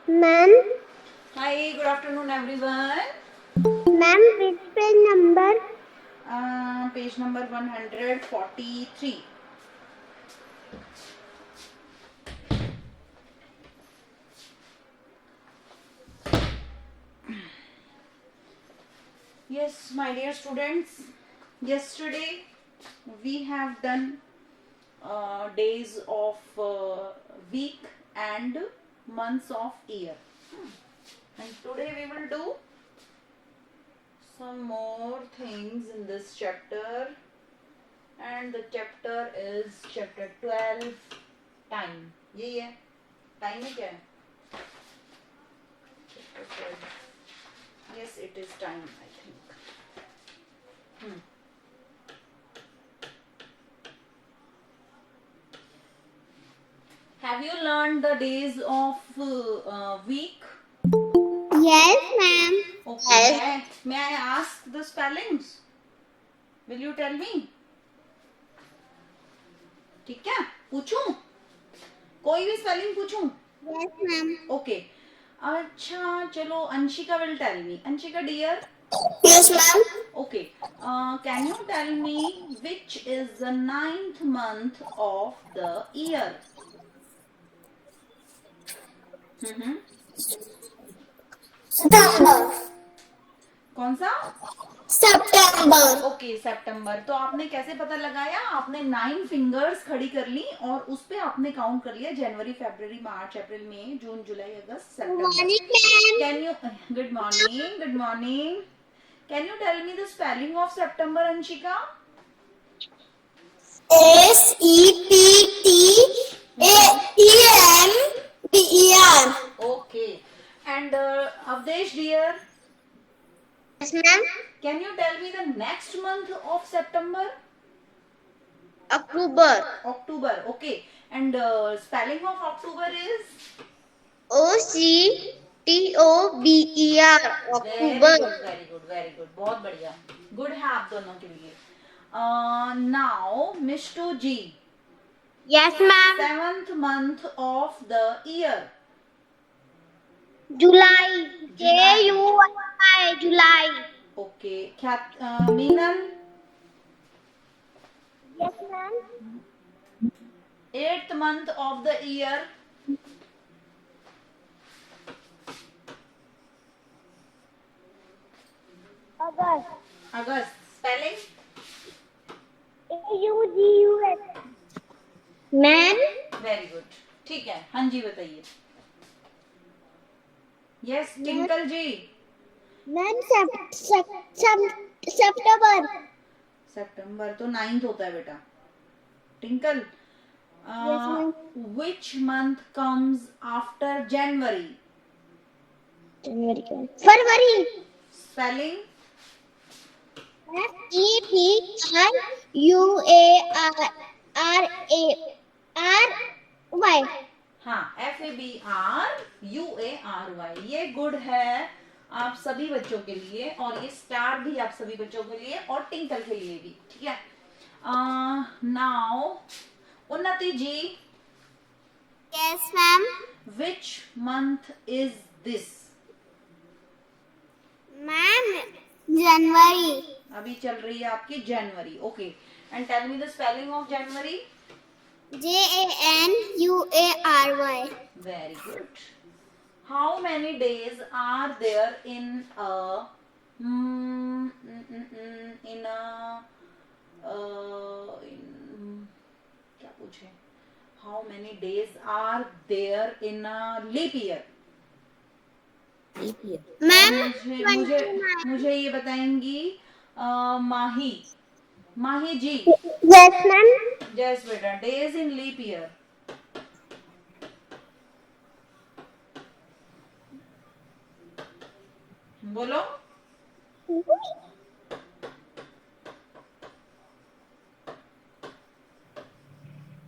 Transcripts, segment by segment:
Ma'am, Hi, good afternoon, everyone. ma'am, which page number? Page number 143. Yes, my dear students, yesterday we have done days of week and months of year. And today we will do some more things in this chapter. And the chapter is chapter 12, time. यही है. Time है क्या है? Chapter 12. Yes, it is time, I think. Have you learned the days of week? Yes, ma'am. Okay. Yes. May I ask the spellings? Will you tell me? ठीक है? पूछूं? कोई भी स्पेलिंग पूछूं? Yes, ma'am. Okay. अच्छा चलो Anshika will tell me. Anshika dear. Yes, ma'am. Okay. Can you tell me which is the 9th month of the year? Hmm. September. कौन सा? September. ओके सितंबर. तो आपने कैसे पता लगाया? आपने 9 फिंगर्स खड़ी कर ली और उस पे आपने काउंट कर लिया जनवरी, फरवरी, मार्च, अप्रैल, मई, जून, जुलाई, अगस्त, सितंबर. Morning, ma'am. Can you good morning. Good morning. Can you tell me the spelling of September, Anshika? September. Okay. And Awadhesh dear, Yes, ma'am. Can you tell me the next month of September? October. October. Okay. And spelling of October is? October. October. Very good very good. बहुत बढ़िया. Good है आप दोनों के लिए. Now मिस्टू ji, Yes, ma'am. 7th month of the year. July. July. July. July. Okay. Meenal, Yes, ma'am. 8th month of the year. August. August. Spelling? AUGUS. Ma'am. Very good. ठीक है. हाँ जी बताइए. यस टिंकल जी. Ma'am, September. सितंबर तो 9th होता है बेटा. Tinkle, Yes, ma'am. which month comes after January? February. Spelling? FEBRUARY. हाँ, FABRUARY. ये गुड है आप सभी बच्चों के लिए, और ये स्टार भी आप सभी बच्चों के लिए और टिंकल के लिए भी. ठीक है. नाउ उन्नति जी, Yes, ma'am. which month is this? Ma'am, January. अभी चल रही है आपकी जनवरी. Okay. And tell me the spelling of January. JANUARY. Very good. How many days are there in a क्या पूछे? How many days are there in a leap year? Ma'am, मुझे 29. ये बताएंगी माही. माही जी. Yes, ma'am. Yes बेटा. Days in leap year. बोलो.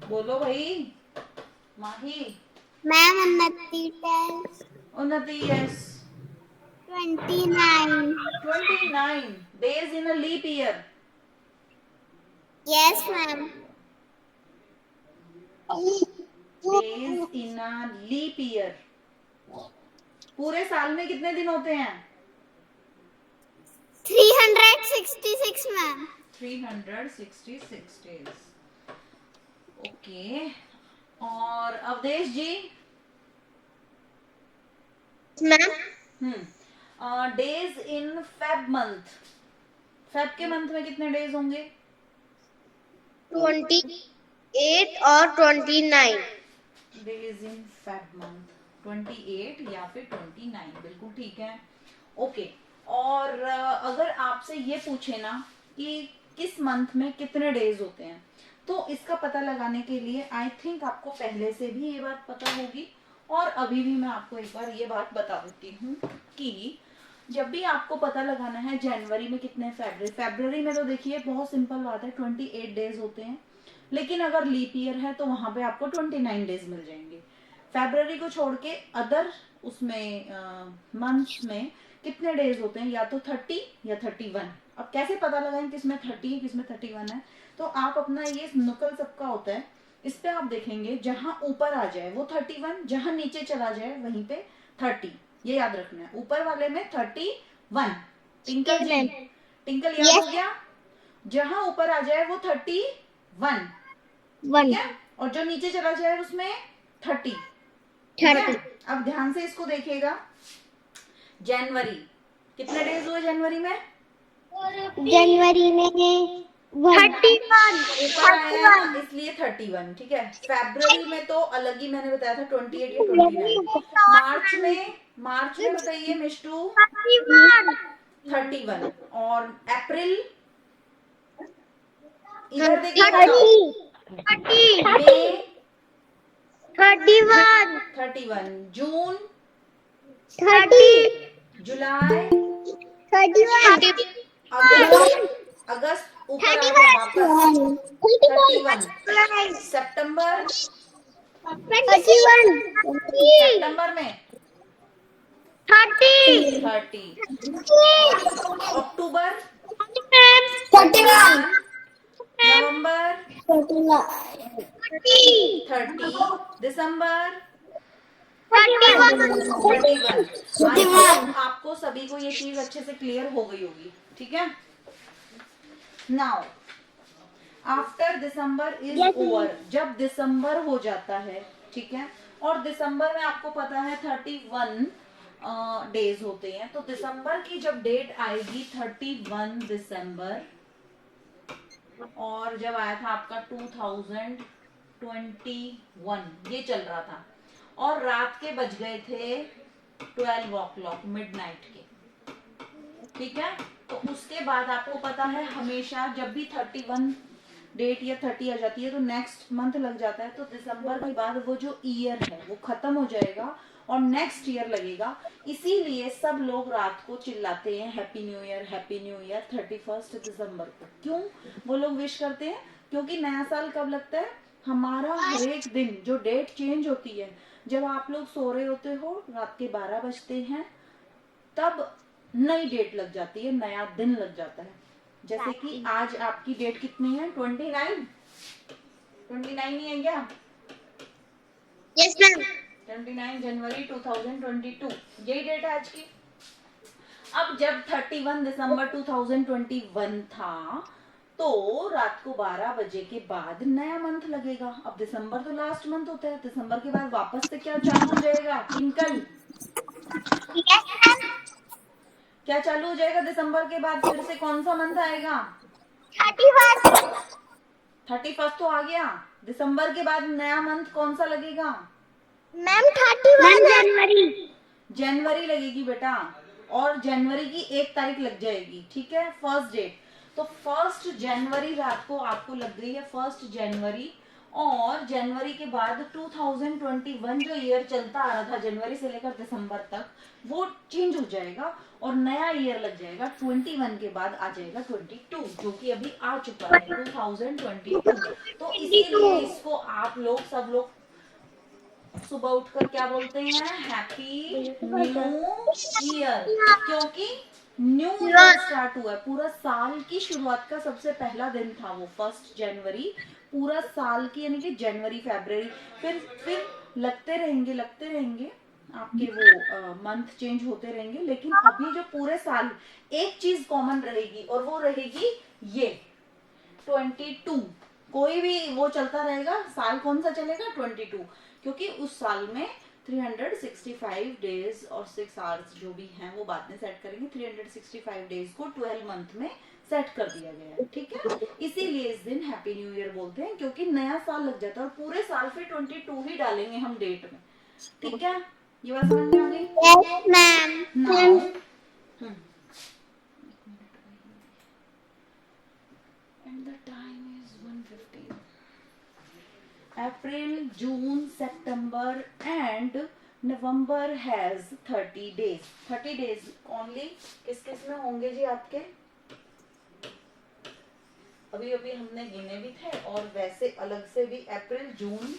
बोलो भाई. माही. Ma'am, Unnati 10. उन्नति. Yes. 29. 29 days in a leap year. Yes, ma'am. Days in a leap year. पूरे साल में कितने दिन होते हैं? 366 मैम। 366 डेज। ओके, और Awadhesh ji? Ma'am days in Feb month, Feb के मंथ में कितने डेज होंगे? 28 और 29। डेज इन फेब मंथ 28 या फिर 29, बिल्कुल ठीक है। ओके, और अगर आपसे ये पूछे ना कि किस मंथ में कितने डेज होते हैं, तो इसका पता लगाने के लिए आई थिंक आपको पहले से भी ये बात पता होगी, और अभी भी मैं आपको एक बार ये बात बता देती हूँ कि जब भी आपको पता लगाना है जनवरी में कितने, फरवरी में तो देखिए बहुत सिंपल बात है, 28 डेज होते हैं, लेकिन अगर लीप ईयर है तो वहां पे आपको 29 डेज मिल जाएंगे। फरवरी को छोड़ के अदर उसमें मंथ्स में कितने डेज होते हैं, या तो 30 या 31। अब कैसे पता लगाएं किसमें 30 है किसमें 31 है? तो आप अपना ये नुकल सबका होता है, इस पे आप देखेंगे जहां ऊपर आ जाए वो 31, जहां नीचे चला जाए वहीं पे 30, ये याद रखना है। ऊपर वाले में 31। टिंकल जी, टिंकल याद हो गया? जहां ऊपर आ जाए वो 31, ठीक है, और जो नीचे चला जाए उसमें 30, ठीक है। अब ध्यान से इसको देखिएगा, जनवरी कितने डेज हुए जनवरी में? जनवरी में 31। ऊपर आया है ना, इसलिए 31, ठीक है। फरवरी में तो अलग ही मैंने बताया था 28 या 29। मार्च में बताइए मिष्टू? 31। और अप्रैल इधर देखिए, मई 31, जून 30, जुलाई 31, अगस्त ऊपर आ गया वापस 31, सितंबर 31, सितंबर में 30, अक्टूबर 31, नवंबर 30, दिसंबर 31। आपको सभी को ये चीज अच्छे से क्लियर हो गई होगी, ठीक है। Now after December is over, जब दिसंबर हो जाता है, ठीक है, और दिसंबर में आपको पता है 31 डेज होते हैं, तो दिसंबर की जब डेट आएगी 31 दिसंबर, और जब आया था आपका 2021, ये चल रहा था, और रात के बज गए थे 12 o'clock मिडनाइट के, ठीक है। तो उसके बाद आपको पता है हमेशा जब भी 31 डेट या 30 आ जाती है तो नेक्स्ट मंथ लग जाता है, तो दिसंबर के बाद वो जो ईयर है वो खत्म हो जाएगा और नेक्स्ट ईयर लगेगा। इसीलिए सब लोग रात को चिल्लाते हैं happy new year, happy new year 31 दिसंबर को। क्यों वो लोग विश करते हैं? क्योंकि नया साल कब लगता है? हमारा हर एक दिन जो डेट चेंज होती है, जब आप लोग सो रहे होते हो, रात के 12 बजते हैं, तब नई डेट लग जाती है, नया दिन लग जाता है। जैसे कि आज आपकी डेट कितनी है? 29 ही है क्या? Yes ma'am. 29 जनवरी 2022, यही डेट है आज की। अब जब 31 दिसंबर 2021 था, तो रात को 12 बजे के बाद नया मंथ लगेगा। अब दिसंबर तो लास्ट मंथ होता है, दिसंबर के बाद वापस से क्या चालू हो जाएगा? टिंकल, क्या चालू हो जाएगा दिसंबर के बाद? फिर से कौन सा मंथ आएगा? 31 तो आ गया। दिसंबर के बाद नया मंथ कौन सा लगेगा? मैम 31 जनवरी लगेगी बेटा, और जनवरी की 1 तारीख लग जाएगी, ठीक है, फर्स्ट डेट। तो 1 जनवरी रात को आपको लग गई है 1 जनवरी, और जनवरी के बाद 2021 जो ईयर चलता आ रहा था जनवरी से लेकर दिसंबर तक, वो चेंज हो जाएगा और नया ईयर लग जाएगा। 21 के बाद आ जाएगा 22, जो कि अभी आ चुका है 2022। तो इसीलिए इसको आप लोग सब लोग सुबह उठकर क्या बोलते हैं? हैप्पी न्यू ईयर, क्योंकि न्यू ईयर स्टार्ट हुआ है। पूरा साल की शुरुआत का सबसे पहला दिन था वो 1 जनवरी, पूरा साल की, यानी कि जनवरी फरवरी, फिर लगते रहेंगे आपके वो मंथ चेंज होते रहेंगे, लेकिन अभी जो पूरे साल एक चीज कॉमन रहेगी और वो रहेगी ये 22। कोई भी वो चलता रहेगा, साल कौन सा चलेगा 22, क्योंकि उस साल में 365 डेज और 6 आवर्स जो भी हैं वो बाद में सेट करेंगे। 365 डेज को 12 मंथ में सेट कर दिया गया है, ठीक है। इसीलिए इस दिन हैप्पी न्यू ईयर बोलते हैं, क्योंकि नया साल लग जाता है और पूरे साल फिर 22 ही डालेंगे हम डेट में, ठीक है। ये बात समझ में आ गई? Yes, ma'am. Now and the time is 1:15. April, June, September and November has 30 days. 30 days only किस किस में होंगे जी आपके? अभी अभी हमने गिने भी थे और वैसे अलग से भी अप्रैल, June,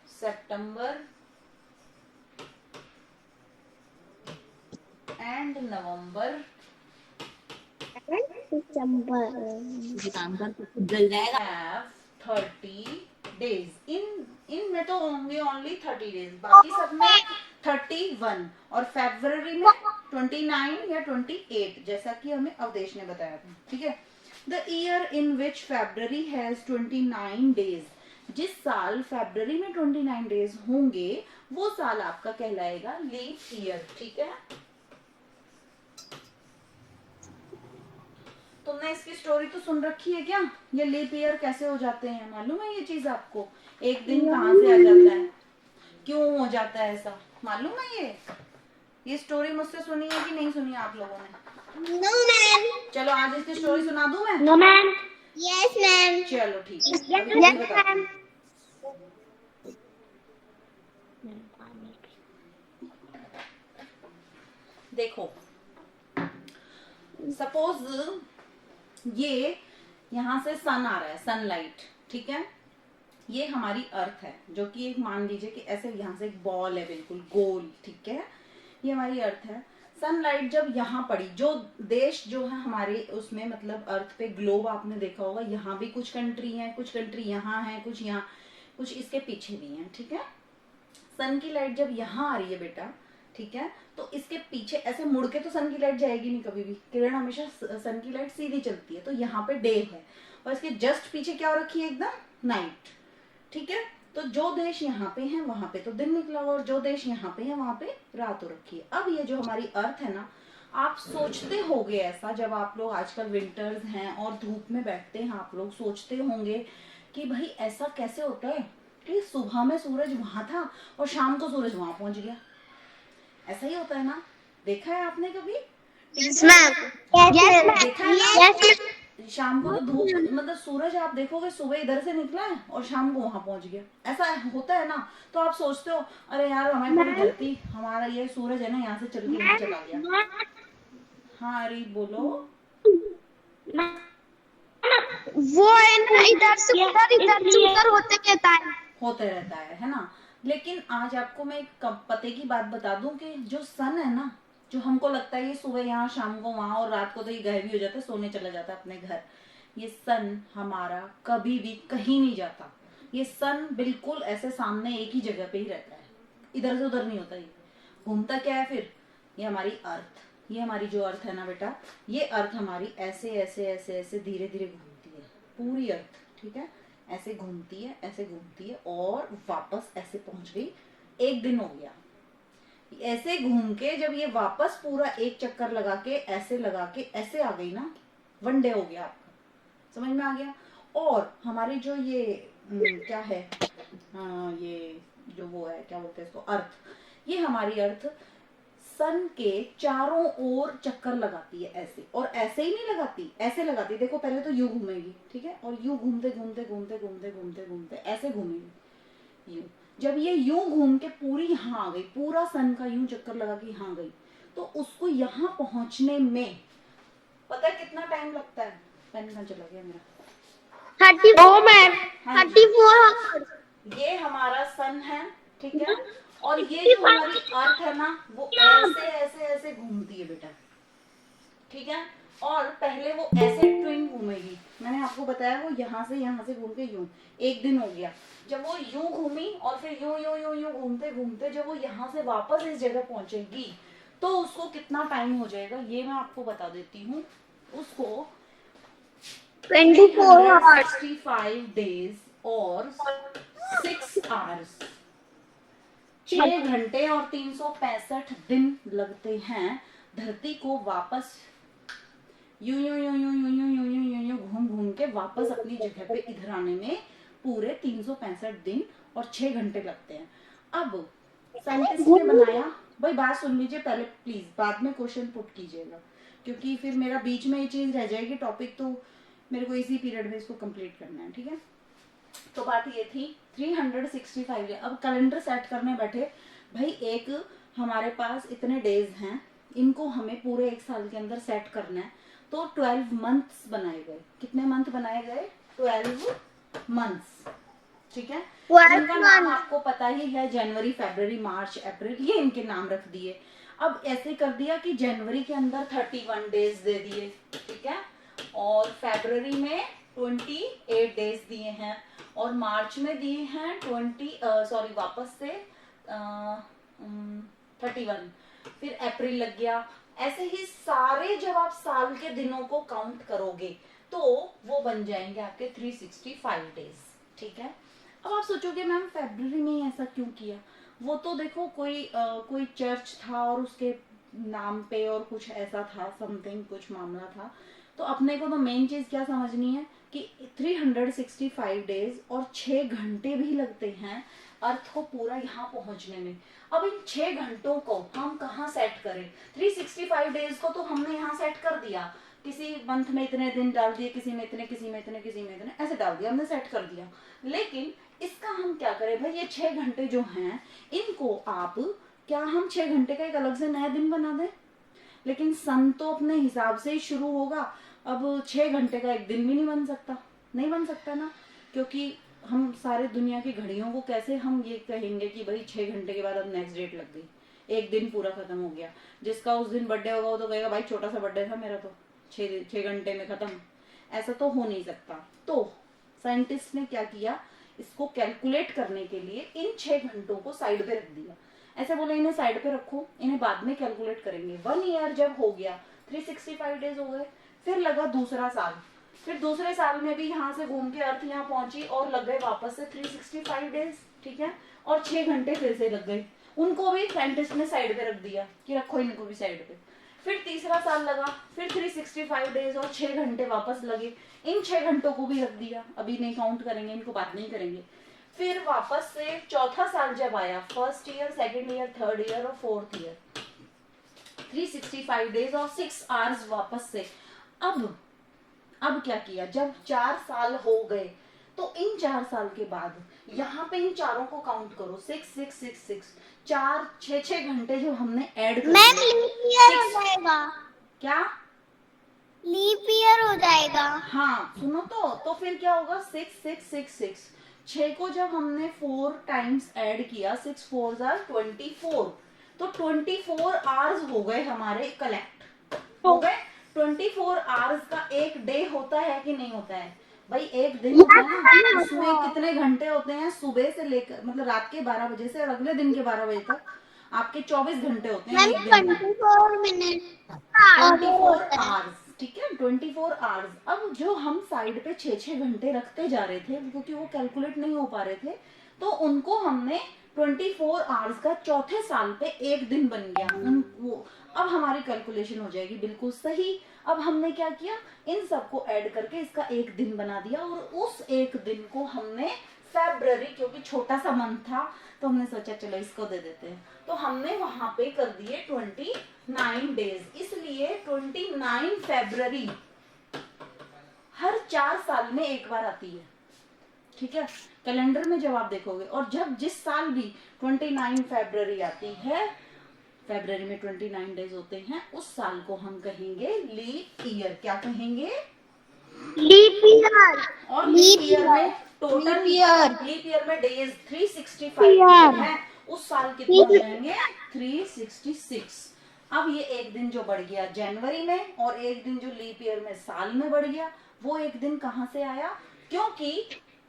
September and November have 30 days. इन में तो होंगे ओनली 30 डेज, बाकी सब में 31 और फरवरी में 29 या 28, जैसा कि हमें अवधेश ने बताया था, ठीक है। The year in which February has 29 days, जिस साल फरवरी में 29 डेज होंगे वो साल आपका कहलाएगा लीप ईयर, ठीक है। तुमने इसकी स्टोरी तो सुन रखी है क्या? ये लीप ईयर कैसे हो जाते हैं, मालूम है ये चीज आपको? एक दिन कहाँ से आ जाता है, क्यों हो जाता है ऐसा, मालूम है? ये स्टोरी मुझसे सुनी है कि नहीं सुनी आप लोगों ने? No, ma'am. चलो आज इसकी स्टोरी सुना दूं मैं? No, ma'am. Yes, ma'am. चलो ठीक है, Yes, अभी yes, बताती ma'am. हूँ। देखो, सपोज ये यहाँ से सन आ रहा है, सनलाइट, ठीक है। ये हमारी अर्थ है, जो कि एक मान लीजिए कि ऐसे यहाँ से एक बॉल है बिल्कुल गोल, ठीक है। ये हमारी अर्थ है। सनलाइट जब यहाँ पड़ी, जो देश जो है हमारे उसमें मतलब अर्थ पे ग्लोब आपने देखा होगा, यहाँ भी कुछ कंट्री है, कुछ कंट्री यहाँ है, कुछ यहाँ, कुछ इसके पीछे भी है, ठीक है। सन की लाइट जब यहाँ आ रही है बेटा, ठीक है, तो इसके पीछे ऐसे मुड़ के तो सन की लाइट जाएगी नहीं कभी भी, किरण हमेशा सन की लाइट सीधी चलती है। तो यहाँ पे डे है और इसके जस्ट पीछे क्या हो रखी है, एकदम नाइट, ठीक है। तो जो देश यहाँ पे है वहां पे तो दिन निकला हुआ और जो देश यहाँ पे है वहां पे रात हो रखी है। अब ये जो हमारी अर्थ है ना, आप सोचते होंगे ऐसा, जब आप लोग आजकल विंटर्स हैं और धूप में बैठते हैं, आप लोग सोचते होंगे कि भाई ऐसा कैसे होता है कि सुबह में सूरज वहां था और शाम को सूरज वहां पहुंच गया। ऐसा ही होता है ना, देखा है आपने कभी? Yes, ma'am. Yes, ma'am. देखा है ना? Yes, ma'am. शाम को तो धूप मतलब सूरज आप देखोगे सुबह इधर से निकला है और शाम को वहां पहुंच गया, ऐसा होता है ना। तो आप सोचते हो अरे यार हमारी पूरी धरती, हमारा ये सूरज है ना यहाँ से चल के यहाँ चला गया। हाँ अरे बोलो। वो है ना, इधर से उधर होते रहता है ना। लेकिन आज आपको मैं एक पते की बात बता दूं कि जो सन है ना, जो हमको लगता है ये सुबह यहाँ शाम को वहां और रात को तो ये गायब भी हो जाता है, सोने चला जाता है अपने घर, ये सन हमारा कभी भी कहीं नहीं जाता। ये सन बिल्कुल ऐसे सामने एक ही जगह पे ही रहता है, इधर से उधर नहीं होता। ये घूमता क्या है फिर, ये हमारी अर्थ, ये हमारी जो अर्थ है ना बेटा, ये अर्थ हमारी ऐसे ऐसे ऐसे ऐसे धीरे धीरे घूमती है, पूरी अर्थ, ठीक है। ऐसे घूमती है, ऐसे घूमती है और वापस ऐसे पहुंच गई। एक दिन हो गया ऐसे घूम के, जब ये वापस पूरा एक चक्कर लगा के ऐसे आ गई ना, वन डे हो गया आपका, समझ में आ गया। और हमारी जो ये क्या है, ये जो वो है क्या बोलते हैं इसको, अर्थ, ये हमारी अर्थ सन के चारों ओर चक्कर लगाती है ऐसे, और ऐसे ही नहीं लगाती, ऐसे लगाती, देखो पहले तो यूं घूमेगी, ठीक है, और यूं घूमते घूमते घूमते घूमते घूमते घूमते ऐसे घूमेगी यूं। जब ये यूं घूम के पूरी यहाँ आ गई, पूरा सन का यूं चक्कर लगा के यहाँ गई, तो उसको यहाँ पहुंचने में पता है कितना टाइम लगता है? पेन कहाँ चला गया मेरा? 34 ये हमारा सन है, ठीक है, और ये जो हमारी अर्थ है ना, वो ऐसे ऐसे ऐसे घूमती है बेटा, ठीक है। और पहले वो ऐसे ट्विन घूमेगी, मैंने आपको बताया वो यहाँ से घूम के यूं, एक दिन हो गया। जब वो यूं घूमी और फिर यूं यूं यूं यूं घूमते घूमते जब वो यहाँ से वापस इस जगह पहुंचेगी तो उसको कितना टाइम हो जाएगा ये मैं आपको बता देती हूँ। उसको 24 hours. 365 डेज और 6 आवर्स, 6 घंटे और 365 दिन लगते हैं धरती को वापस यूं यूं यूं यूं यूं यूं यूं यूं यूं यूं घूम घूम के वापस अपनी जगह पे इधर आने में पूरे 365 दिन और 6 घंटे लगते हैं। अब साइंटिस्ट ने बनाया, भाई बात सुन लीजिए पहले प्लीज, बाद में क्वेश्चन पुट कीजिएगा क्योंकि फिर मेरा बीच में ये चीज रह जाएगी टॉपिक, तो मेरे को इसी पीरियड में इसको कंप्लीट करना है, ठीक है। तो बात ये थी 365 है। अब कैलेंडर सेट करने बैठे, भाई एक हमारे पास इतने डेज हैं, इनको हमें पूरे एक साल के अंदर सेट करना है, तो 12 मंथ्स बनाए गए। कितने मंथ बनाए गए? 12 मंथ्स, ठीक है। 12 इनका नाम आपको पता ही है, जनवरी, फरवरी, मार्च, अप्रैल, ये इनके नाम रख दिए। अब ऐसे कर दिया कि जनवरी के अंदर 31 डेज दे दिए, ठीक है, और फरवरी में 28 डेज दिए हैं, और मार्च में दिए हैं 31, फिर अप्रैल लग गया। ऐसे ही सारे जब आप साल के दिनों को काउंट करोगे तो वो बन जाएंगे आपके 365 डेज, ठीक है। अब आप सोचोगे मैम फरवरी में ही ऐसा क्यों किया? वो तो देखो कोई चर्च था और उसके नाम पे और कुछ ऐसा था, समथिंग कुछ मामला था। तो अपने को तो मेन चीज क्या समझनी है कि 365 डेज और 6 घंटे भी लगते हैं अर्थ को पूरा यहाँ पहुंचने में। अब इन 6 घंटों को हम कहाँ सेट करें? 365 डेज को तो हमने यहाँ सेट कर दिया, किसी मंथ में इतने दिन डाल दिए, किसी में इतने, किसी में इतने, किसी में इतने, ऐसे डाल दिया, हमने सेट कर दिया। लेकिन इसका हम क्या करें भाई? ये 6 घंटे जो हैं इनको आप क्या हम 6 घंटे का एक अलग से नया दिन बना दें? लेकिन सन तो अपने हिसाब से ही शुरू होगा। अब 6 घंटे का एक दिन भी नहीं बन सकता, नहीं बन सकता ना, क्योंकि हम सारे दुनिया की घड़ियों को कैसे हम ये कहेंगे कि भाई 6 घंटे के बाद अब नेक्स्ट डेट लग गई, एक दिन पूरा खत्म हो गया। जिसका उस दिन बर्थडे होगा वो तो कहेगा भाई छोटा सा बर्थडे था मेरा, तो 6 घंटे में खत्म, ऐसा तो हो नहीं सकता। तो साइंटिस्ट ने क्या किया, इसको कैलकुलेट करने के लिए इन 6 घंटों को साइड पे रख दिया। ऐसे बोले इन्हें साइड पे रखो, इन्हें बाद में कैलकुलेट करेंगे। 1 ईयर जब हो गया, 365 डेज हो गए, फिर लगा दूसरा साल, फिर दूसरे साल में भी यहाँ से घूम के अर्थ यहाँ पहुंची और लग गए वापस से 365 डेज, ठीक है, और 6 घंटे फिर से लग गए। उनको भी साइंटिस्ट ने साइड पे रख दिया कि रखो इनको भी साइड पे। फिर तीसरा साल लगा, फिर 365 डेज और 6 घंटे वापस लगे, इन 6 घंटों को भी रख दिया, अभी नहीं काउंट करेंगे, इनको बात नहीं करेंगे। फिर वापस से चौथा साल जब आया, first year, second year, third year और फोर्थ ईयर, 365 डेज और 6 आवर्स वापस से। अब क्या किया, जब 4 साल हो गए तो इन 4 साल के बाद यहाँ पे इन चारों को काउंट करो, 6 6 6 6, 4 6 घंटे जो हमने ऐड कर मैम लीप ईयर हो जाएगा, क्या लीप ईयर हो जाएगा। हाँ सुनो तो फिर क्या होगा, 6 6 6 6, 6 को जब हमने 4 टाइम्स ऐड किया, 6 4 24, तो 24 आवर्स हो गए हमारे कलेक्ट हो गए। 24 आवर्स का एक डे होता है कि नहीं होता है भाई? एक दिन होता है ना, उसमें कितने घंटे होते हैं? सुबह से लेकर मतलब रात के 12 बजे से और अगले दिन के 12 बजे तक आपके 24 घंटे होते हैं एक दिन में, 24 मिनट 24 आवर्स, ठीक है, 24 आवर्स। अब जो हम साइड पे 6 घंटे रखते जा रहे थे क्योंकि वो कैलकुलेट नहीं हो पा रहे थे, तो उनको हमने 24 आवर्स का चौथे साल पे एक दिन बन गया वो। अब हमारी कैलकुलेशन हो जाएगी बिल्कुल सही। अब हमने क्या किया, इन सबको ऐड करके इसका एक दिन बना दिया, और उस एक दिन को हमने फरवरी, क्योंकि छोटा सा मंथ था तो हमने सोचा चलो इसको दे देते हैं, तो हमने वहां पे कर दिए 29 डेज। इसलिए 29 फरवरी हर 4 साल में एक बार आती है, ठीक है, कैलेंडर में जब आप देखोगे। और जब जिस साल भी 29 फरवरी आती है, फरवरी में 29 डेज होते हैं, उस साल को हम कहेंगे लीप ईयर। क्या कहेंगे? Leap year. और लीप ईयर में टोटल लीप ईयर में डेज 365 है, उस साल कितने हो जाएंगे? 366। अब ये एक दिन जो बढ़ गया जनवरी में और एक दिन जो लीप ईयर में साल में बढ़ गया, वो एक दिन कहाँ से आया? क्योंकि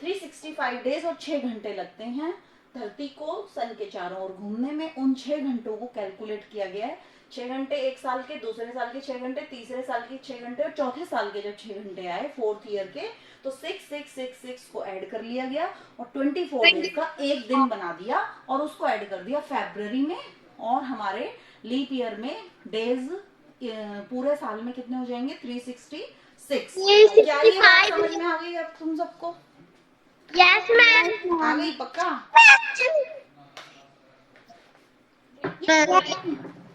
365 डेज और 6 घंटे लगते हैं धरती को सन के चारों ओर घूमने में। उन 6 घंटों को कैलकुलेट किया गया है। 6 घंटे एक साल के, दूसरे साल के 6 घंटे, तीसरे साल के 6 घंटे और चौथे साल के जब 6 घंटे आए फोर्थ ईयर के, तो 6 को ऐड कर लिया गया और 24 डेज का एक दिन बना दिया और उसको ऐड कर दिया फरवरी में। और हमारे लीप ईयर में डेज पूरे साल में कितने हो जाएंगे? 366। क्या ये बात समझ में आ गई अब तुम सबको? Yes ma'am. आ गई पक्का?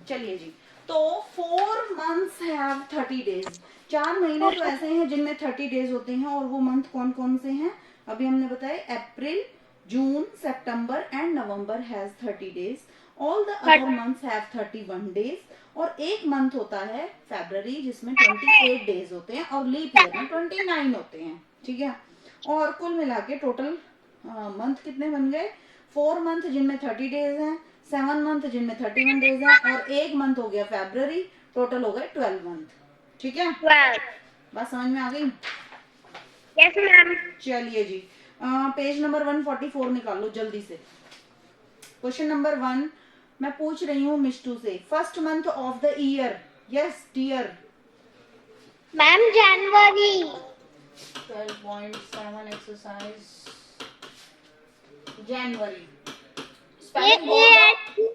चलिए जी, तो 4 months हैव 30 days। 4 महीने तो ऐसे हैं जिनमें 30 डेज होते हैं, और वो मंथ कौन कौन से हैं? अभी हमने बताया April, June, September and November has 30 days. All the other months have 31 days. और एक मंथ होता है फरवरी जिसमें 28 डेज होते हैं और लीप ईयर में 29 होते हैं। ठीक है, और कुल मिला के टोटल मंथ कितने बन गए? 4 मंथ जिनमें 30 डेज हैं, 7 मंथ जिनमें 31 डेज हैं, और एक मंथ हो गया फरवरी। टोटल हो गए 12 मंथ। ठीक है, बात समझ में आ गई? Yes ma'am. चलिए जी, पेज नंबर 144 निकालो जल्दी से। क्वेश्चन नंबर 1 मैं पूछ रही हूँ मिष्टू से, first month of the year. Yes dear. Ma'am January. 12.7 exercise January. ए स्पेलिंग ए बोल दो।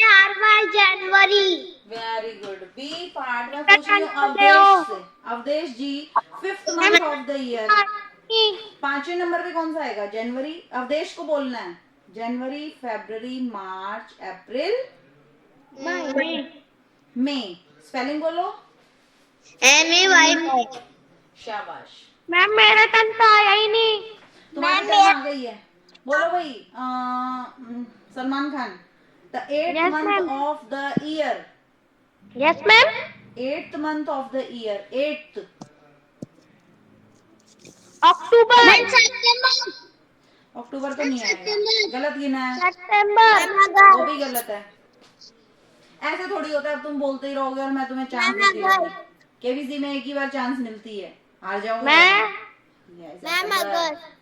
R Y January. Very good. B part में पूछ रही हूँ अवधेश से। Awadhesh ji, fifth month of the year, 5वें नंबर पे कौन सा आएगा? जनवरी। अवधेश को बोलना है जनवरी, फरवरी, मार्च, अप्रैल, मई। स्पेलिंग बोलो। MAY। शाबाश। मैम मेरा तन तो आया ही नहीं। तुम्हारी टर्न आ गई है। बोलो भाई, Salman Khan. The 8th Yes, month ma'am. Of the year. Yes ma'am. 8th month of the year. 8th। अक्टूबर। सितंबर। अक्टूबर तो नहीं आएगा, गलत गिना है। सितंबर। वो भी गलत है। ऐसे थोड़ी होता है, अब तुम बोलते ही रहोगे और मैं तुम्हें चांस देती रहूंगी। केबीसी में एक ही बार चांस मिलती है, हार जाओगे।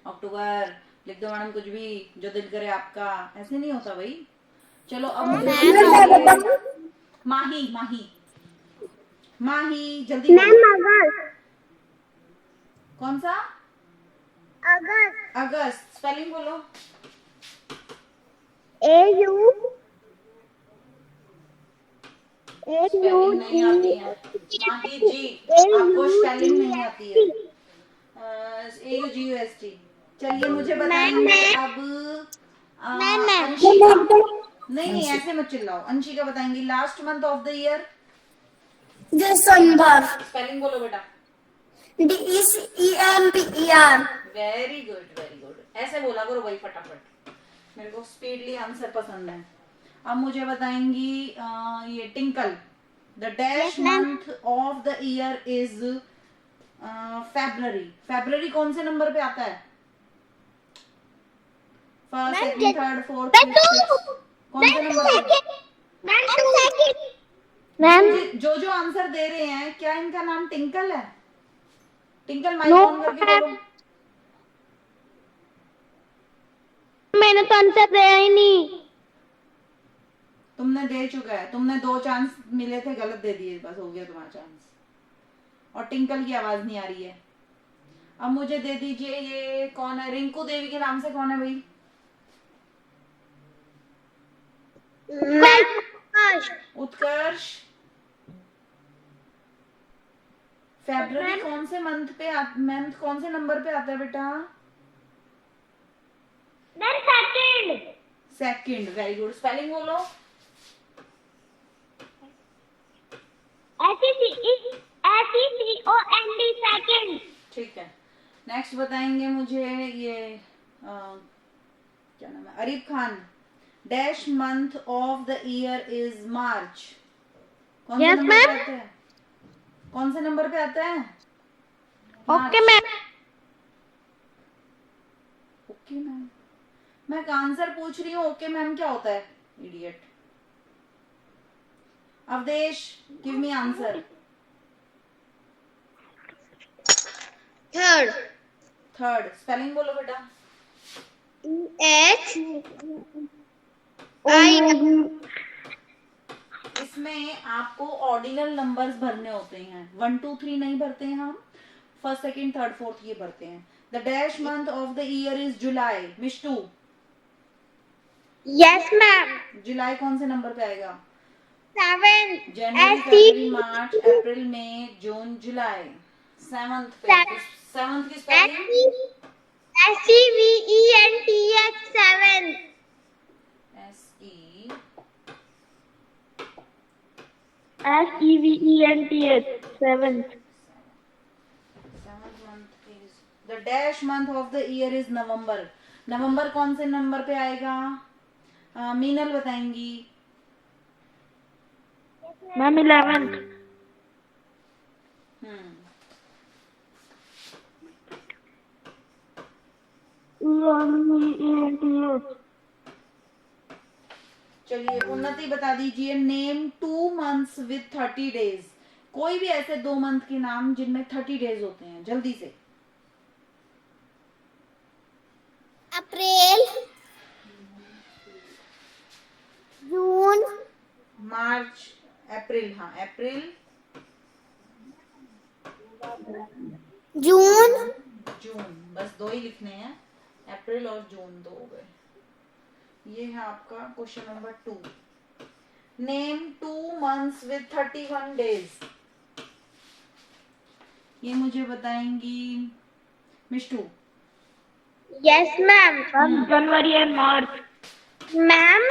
अक्टूबर लिख दो मैडम, कुछ भी जो दिल करे आपका। ऐसे नहीं होता भाई। चलो अब मुझे माही, माही, माही जल्दी बोलो। कौन सा? अगस्त। अगस्त। स्पेलिंग बोलो। AU। स्पेलिंग नहीं आती है माही जी, आपको स्पेलिंग नहीं आती है। AUGUST। चलिए मुझे बताएंगे अब अंशिका। नहीं ऐसे मत चिल्लाओ। अंशिका बताएंगी last month of the year. December. Spelling बोलो बेटा। DECEMBER। Very good, very good. ऐसे बोला करो भाई फटाफट, मेरे को स्पीडली आंसर पसंद है। अब मुझे बताएंगी ये Tinkle. The dash month of the year is February. फरवरी कौन से नंबर पे आता है? First, second, third, fourth, fifth, sixth. कौन से नंबर पे? मैम जो जो आंसर दे रहे हैं, क्या इनका नाम टिंकल है? टिंकल माइक ऑन करके बोलो। मैंने तो आंसर दिया ही नहीं। तुमने दे चुका है, तुमने 2 चांस मिले थे, गलत दे दिए, बस हो गया तुम्हारा चांस। और टिंकल की आवाज नहीं आ रही है। अब मुझे दे दीजिए, ये कौन है? रिंकू देवी के नाम से कौन है भाई? उत्कर्ष। फरवरी कौन से मंथ पे मंथ कौन से नंबर पे आता है बेटा? सेकंड। Very good. स्पेलिंग बोलो। सेकंड। ठीक है, नेक्स्ट बताएंगे मुझे ये क्या नाम है? Areeb Khan. Dash month of the year is March. कौन से नंबर पे आता है? कौन से नंबर पे आता है? Okay ma'am. ओके मैम, मैं आंसर पूछ रही हूँ। ओके मैम क्या होता है? Idiot. Avdesh, give me answer. Third. Third. Spelling बोलो बेटा. H I. इसमें आपको ऑर्डिनल नंबर्स भरने होते हैं. 1 2 3 नहीं भरते हैं हम. फर्स्ट, सेकंड, थर्ड, फोर्थ ये भरते हैं. The dash month of the year is July. Mishtu, Yes, ma'am. जुलाई कौन से नंबर पे आएगा? 7. जनवरी, फरवरी, मार्च, अप्रैल, मई, जून, जुलाई. सेवंथ पे. सेवंथ की spelling SEVENTH. 7. SE SEVENTH. 7. seventh month is the dash month of the year is नवंबर. नवंबर कौन से नंबर पे आएगा? मीनल बताएंगी. Ma'am, 11th. चलिए उन्नति बता दीजिए. Name 2 months with 30 days. कोई भी ऐसे 2 मंथ के नाम जिनमें 30 डेज होते हैं. जल्दी से. अप्रैल, जून, मार्च, अप्रैल. हाँ, अप्रैल, जून, जून. बस 2 ही लिखने हैं. अप्रैल और जून 2 हो गए. ये है आपका question number 2. Name 2 months with 31 days. ये मुझे बताएंगी Mishtu. Yes, ma'am. January and March. Ma'am,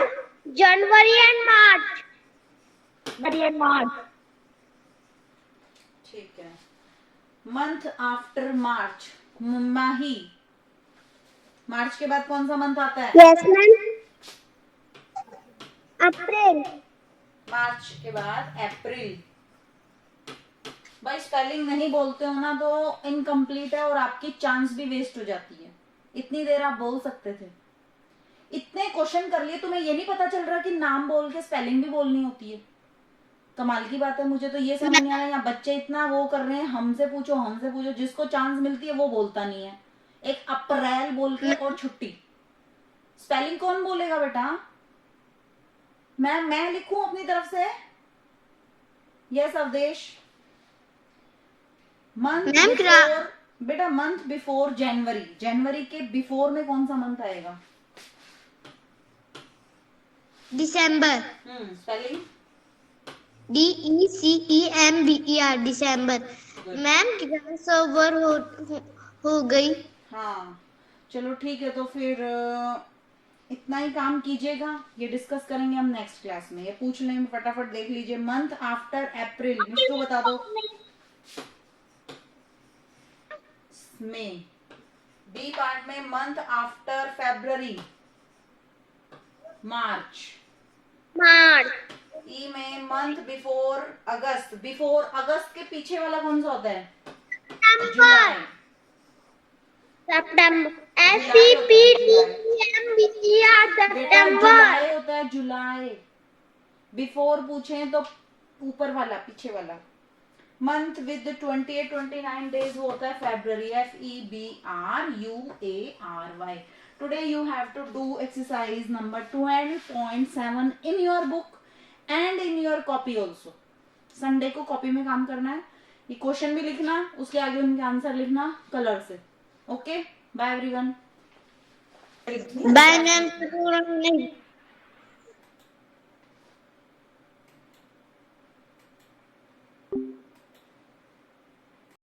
January and March. January and March. ठीक है. Month after March. माही. मार्च के बाद कौन सा मंथ आता है? Yes, ma'am. अप्रैल. मार्च के बाद अप्रैल. भाई स्पेलिंग नहीं बोलते हो ना तो इनकम्प्लीट है और आपकी चांस भी वेस्ट हो जाती है. इतनी देर आप बोल सकते थे. इतने क्वेश्चन कर लिए, तुम्हें ये नहीं पता चल रहा कि नाम बोल के स्पेलिंग भी बोलनी होती है. कमाल की बात है. मुझे तो ये समझ नहीं आ रहा. यहाँ बच्चे इतना वो कर रहे हैं, हमसे पूछो हमसे पूछो. जिसको चांस मिलती है वो बोलता नहीं है. एक अप्रैल बोल के और छुट्टी. स्पेलिंग कौन बोलेगा बेटा? मैं लिखूं अपनी तरफ से? यस अवदेश. मंथ बिफोर बेटा, मंथ बिफोर जनवरी. जनवरी के बिफोर में कौन सा मंथ आएगा? December. Spelling DECEMBER. December. Ma'am class over हो गई. हाँ चलो ठीक है. तो फिर इतना ही काम कीजिएगा. ये डिस्कस करेंगे हम नेक्स्ट क्लास में. ये पूछ लें फटाफट देख लीजिए. मंथ आफ्टर अप्रैल. मिष्टू बता दो. मई. बी पार्ट में मंथ आफ्टर फेब्रुअरी. मार्च. ई में मंथ बिफोर अगस्त. बिफोर अगस्त के पीछे वाला कौन सा होता है? जुलाई. सितंबर. SEPTEMBER. बेटा सितंबर. जुलाई होता है. जुलाई. बिफोर पूछें तो ऊपर वाला, पीछे वाला. मंथ विद 28-29 डेज वो होता है February. FEBRUARY. Today you have to do exercise number 12.7 in your book and in your copy also. Sunday को कॉपी में काम करना है. ये क्वेश्चन भी लिखना, उसके आगे उनके आंसर लिखना कलर से. Okay, bye everyone. Bye ma'am.